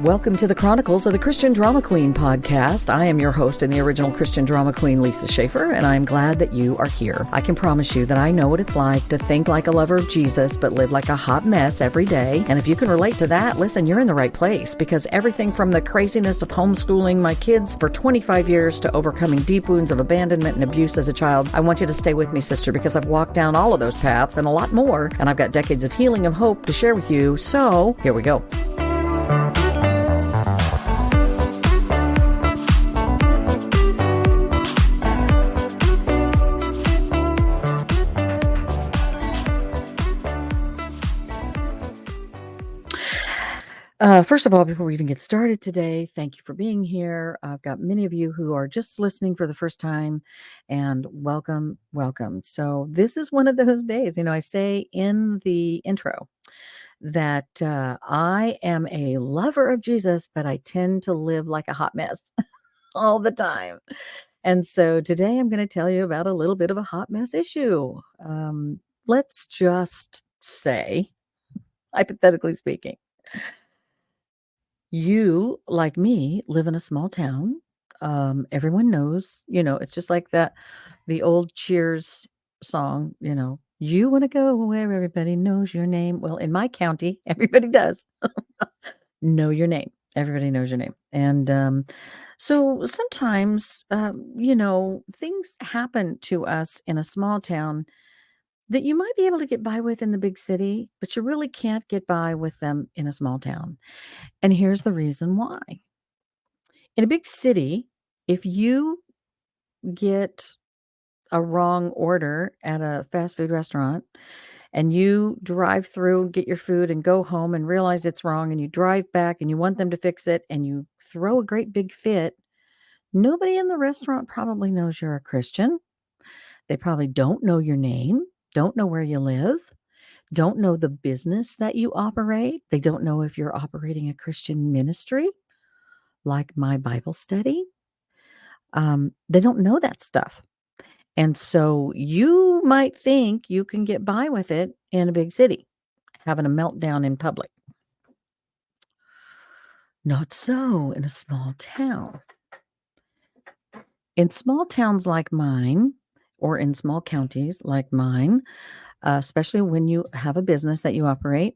Welcome to the Chronicles of the Christian Drama Queen podcast. I am your host and the original Christian Drama Queen, Lisa Schaefer, and I'm glad that you are here. I can promise you that I know what it's like to think like a lover of Jesus, but live like a hot mess every day. And if you can relate to that, listen, you're in the right place, because everything from the craziness of homeschooling my kids for 25 years to overcoming deep wounds of abandonment and abuse as a child, I want you to stay with me, sister, because I've walked down all of those paths and a lot more, and I've got decades of healing and hope to share with you. So here we go. First of all, before we even get started today, thank you for being here. I've got many of you who are just listening for the first time, and welcome, welcome. So this is one of those days, I say in the intro that I am a lover of Jesus, but I tend to live like a hot mess all the time. And so today I'm going to tell you about a little bit of a hot mess issue. Let's just say, hypothetically speaking, you, like me, live in a small town. Everyone knows, it's just like the old Cheers song, you want to go where everybody knows your name. Well, in my county, everybody does know your name. Everybody knows your name. And so sometimes, things happen to us in a small town that you might be able to get by with in the big city, but you really can't get by with them in a small town. And here's the reason why. In a big city, if you get a wrong order at a fast food restaurant and you drive through, get your food and go home and realize it's wrong, and you drive back and you want them to fix it and you throw a great big fit, nobody in the restaurant probably knows you're a Christian. They probably don't know your name, don't know where you live, don't know the business that you operate. They don't know if you're operating a Christian ministry like my Bible study. They don't know that stuff. And so you might think you can get by with it in a big city, having a meltdown in public. Not so in a small town. In small towns like mine, or in small counties like mine, especially when you have a business that you operate,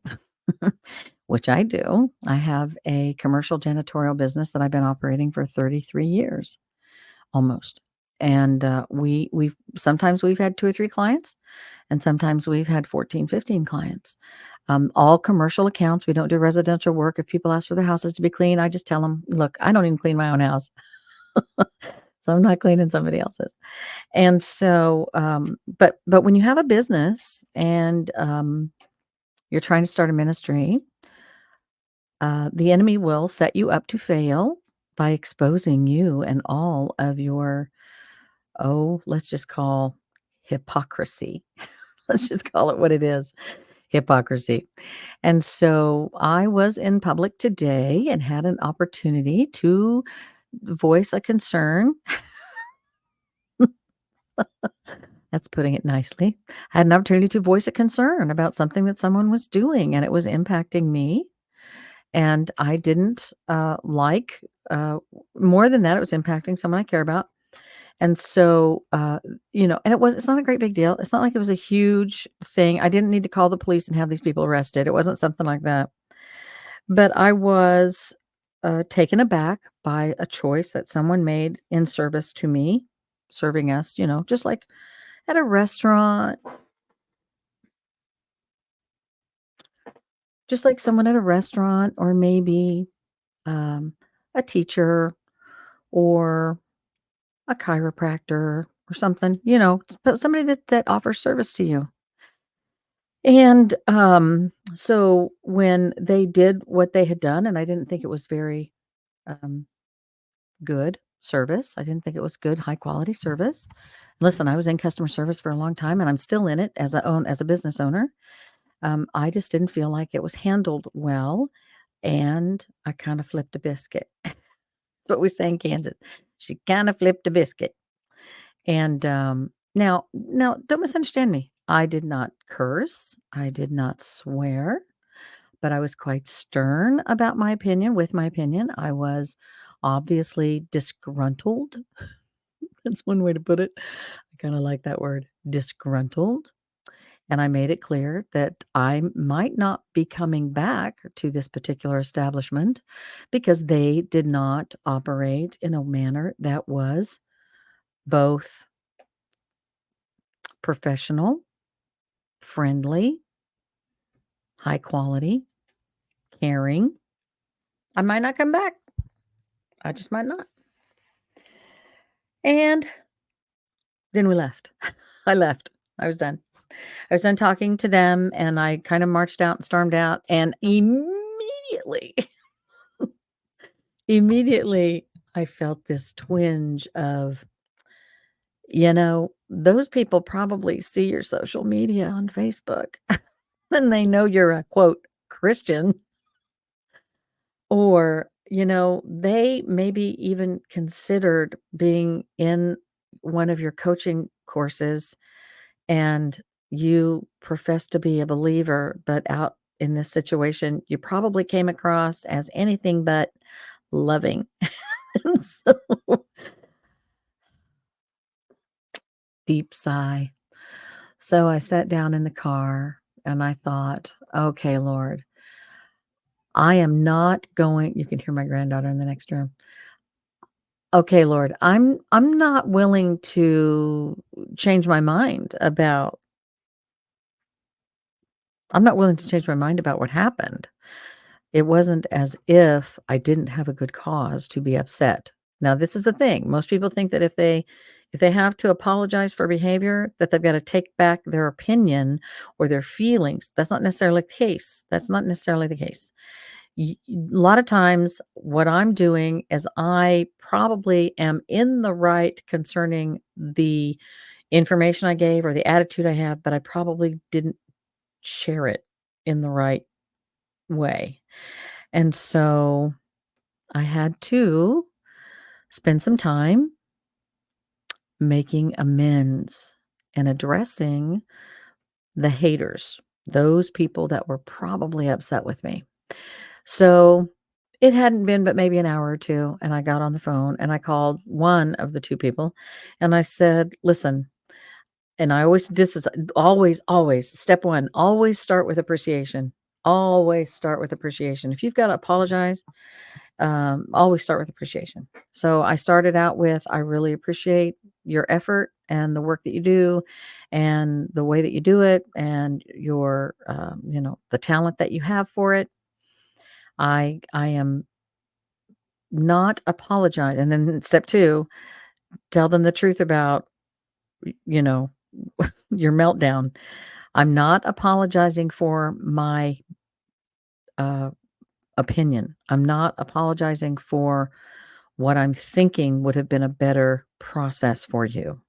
which I do. I have a commercial janitorial business that I've been operating for 33 years, almost. And we've sometimes we've had 2 or 3 clients, and sometimes we've had 14, 15 clients. All commercial accounts. We don't do residential work. If people ask for their houses to be clean, I just tell them, look, I don't even clean my own house. So I'm not cleaning somebody else's. And so, but when you have a business and you're trying to start a ministry, the enemy will set you up to fail by exposing you and all of your, let's just call hypocrisy. Let's just call it what it is, hypocrisy. And so I was in public today and had an opportunity to voice a concern. That's putting it nicely. I had an opportunity to voice a concern about something that someone was doing, and it was impacting me. And I didn't like, more than that, it was impacting someone I care about. And so, and it's not a great big deal. It's not like it was a huge thing. I didn't need to call the police and have these people arrested. It wasn't something like that. But I was taken aback by a choice that someone made in service to me, serving us, just like at a restaurant, just like someone at a restaurant, or maybe a teacher or a chiropractor or something, but somebody that offers service to you. And so when they did what they had done, and I didn't think it was very good service. I didn't think it was good, high quality service. Listen, I was in customer service for a long time, and I'm still in it as a business owner. I just didn't feel like it was handled well, and I kinda flipped a biscuit. What we say in Kansas. She kinda flipped a biscuit. And, now don't misunderstand me. I did not curse, I did not swear, but I was quite stern about my opinion with my opinion. I was obviously disgruntled. That's one way to put it. I kinda like that word, disgruntled, and I made it clear that I might not be coming back to this particular establishment because they did not operate in a manner that was both professional, friendly, high quality, caring. I might not come back. I just might not. And then we left. I left. I was done. I was done talking to them, and I kind of marched out and stormed out, and immediately, immediately, I felt this twinge of, those people probably see your social media on Facebook, and they know you're a quote Christian. Or, they maybe even considered being in one of your coaching courses and you profess to be a believer, but out in this situation, you probably came across as anything but loving. And so deep sigh. So I sat down in the car and I thought, okay, Lord, I am not going. You can hear my granddaughter in the next room. Okay, Lord, I'm not willing to change my mind about I'm not willing to change my mind about what happened. It wasn't as if I didn't have a good cause to be upset. Now, this is the thing. Most people think that if they have to apologize for behavior, that they've got to take back their opinion or their feelings. That's not necessarily the case. That's not necessarily the case. A lot of times what I'm doing is I probably am in the right concerning the information I gave or the attitude I have, but I probably didn't share it in the right way. And so I had to spend some time making amends and addressing the haters, those people that were probably upset with me. So, it hadn't been but maybe an hour or 2, and I got on the phone, and I called one of the 2 people, and I said, "Listen," and I always this is always step 1, always start with appreciation. Always start with appreciation. If you've gotta apologize, always start with appreciation. So, I started out with, "I really appreciate your effort and the work that you do and the way that you do it and your, the talent that you have for it. I am not apologize," and then step 2, tell them the truth about, you know, your meltdown. "I'm not apologizing for my, uh, opinion. I'm not apologizing for what I'm thinking would have been a better process for you.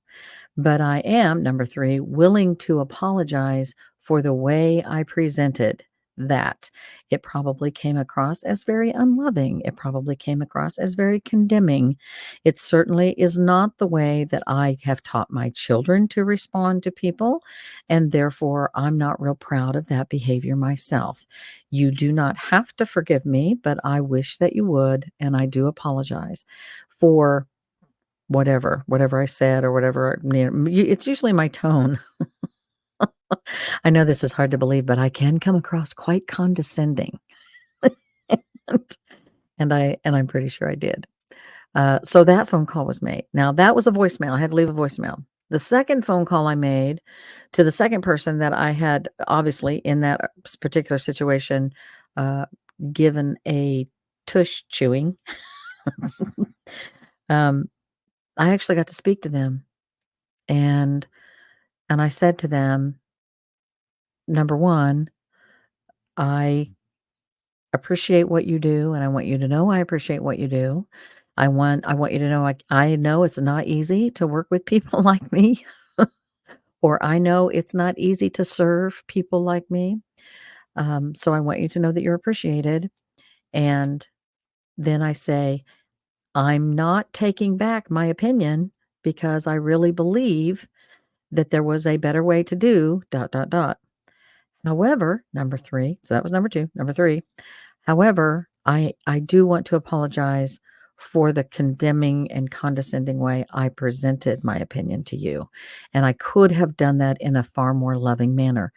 But I am, number 3, willing to apologize for the way I presented that. It probably came across as very unloving. It probably came across as very condemning. It certainly is not the way that I have taught my children to respond to people, and therefore I'm not real proud of that behavior myself. You do not have to forgive me, but I wish that you would, and I do apologize for whatever I said or whatever, it's usually my tone. I know this is hard to believe, but I can come across quite condescending. And I'm pretty sure I did. So that phone call was made. Now that was a voicemail, I had to leave a voicemail. The second phone call I made to the second person that I had obviously in that particular situation, uh, given a tush chewing, um, I actually got to speak to them, and I said to them, "Number 1, I appreciate what you do, and I want you to know I appreciate what you do. I want you to know I know it's not easy to work with people like me, or I know it's not easy to serve people like me. So I want you to know that you're appreciated. And then I say, I'm not taking back my opinion because I really believe that there was a better way to do ... However, number 3, so that was number 2. Number 3, however, I do want to apologize for the condemning and condescending way I presented my opinion to you, and I could have done that in a far more loving manner.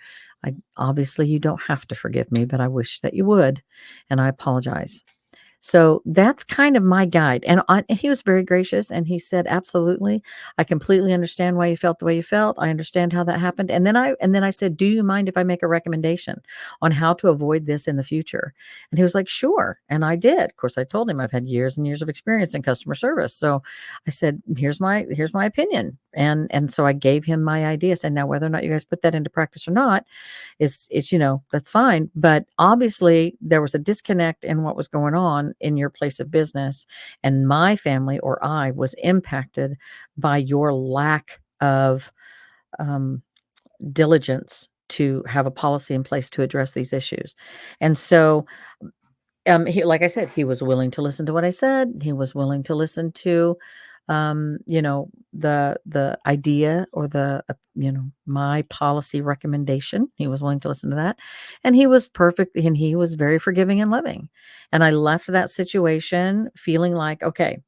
Obviously, you don't have to forgive me, but I wish that you would, and I apologize. So that's kind of my guide. And he was very gracious, and he said, "Absolutely. I completely understand why you felt the way you felt. I understand how that happened." And then I said, "Do you mind if I make a recommendation on how to avoid this in the future?" And he was like, "Sure." And I did. Of course, I told him I've had years and years of experience in customer service. So I said, "Here's my opinion." And so I gave him my ideas. And now whether or not you guys put that into practice or not is that's fine. But obviously there was a disconnect in what was going on in your place of business, and my family or I was impacted by your lack of diligence to have a policy in place to address these issues. And so he, like I said, he was willing to listen to what I said. He was willing to listen to, the idea or my policy recommendation. He was willing to listen to that, and he was perfect, and he was very forgiving and loving. And I left that situation feeling like, okay,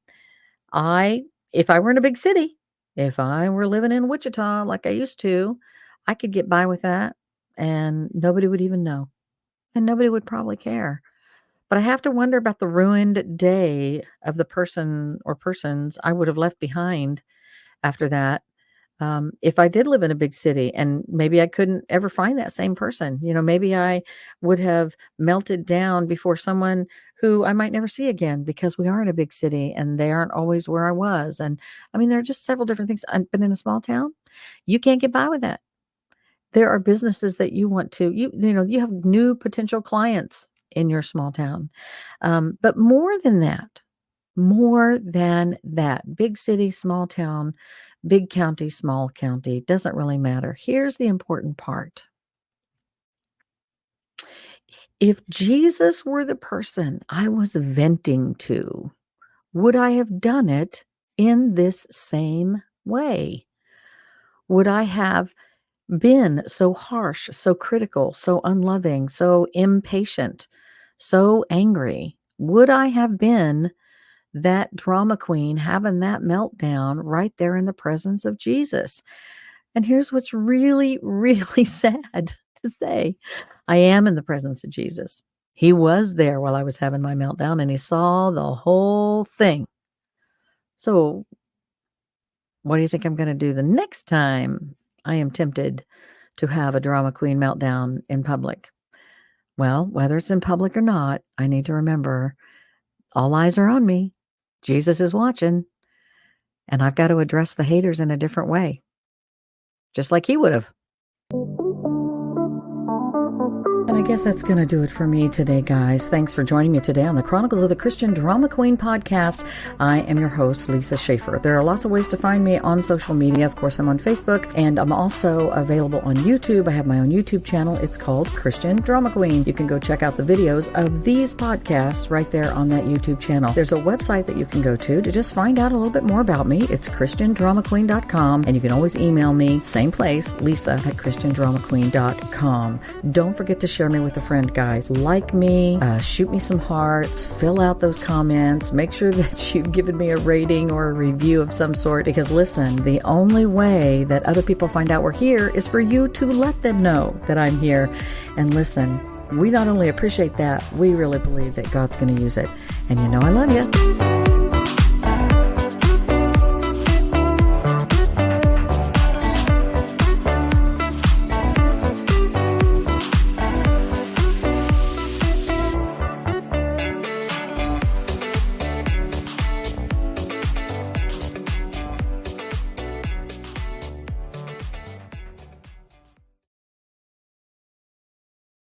if I were in a big city, if I were living in Wichita like I used to, I could get by with that, and nobody would even know, and nobody would probably care. But I have to wonder about the ruined day of the person or persons I would have left behind after that. If I did live in a big city and maybe I couldn't ever find that same person, maybe I would have melted down before someone who I might never see again because we are in a big city and they aren't always where I was. And I mean, there are just several different things. But in a small town, you can't get by with that. There are businesses that you want to, you have new potential clients in your small town. But more than that, big city, small town, big county, small county, doesn't really matter. Here's the important part. If Jesus were the person I was venting to, would I have done it in this same way? Would I have been so harsh, so critical, so unloving, so impatient, so angry? Would I have been that drama queen having that meltdown right there in the presence of Jesus? And here's what's really, really sad to say. I am in the presence of Jesus. He was there while I was having my meltdown, and he saw the whole thing. So what do you think I'm going to do the next time I am tempted to have a drama queen meltdown in public? Well, whether it's in public or not, I need to remember all eyes are on me. Jesus is watching, and I've got to address the haters in a different way, just like he would have. And I guess that's going to do it for me today, guys. Thanks for joining me today on the Chronicles of the Christian Drama Queen podcast. I am your host, Lisa Schaefer. There are lots of ways to find me on social media. Of course, I'm on Facebook, and I'm also available on YouTube. I have my own YouTube channel. It's called Christian Drama Queen. You can go check out the videos of these podcasts right there on that YouTube channel. There's a website that you can go to just find out a little bit more about me. It's christiandramaqueen.com, and you can always email me, same place, lisa@christiandramaqueen.com. Don't forget to share me with a friend, guys. Like me, shoot me some hearts, fill out those comments, make sure that you've given me a rating or a review of some sort, because listen, the only way that other people find out we're here is for you to let them know that I'm here. And listen, we not only appreciate that, we really believe that God's going to use it. And I love you.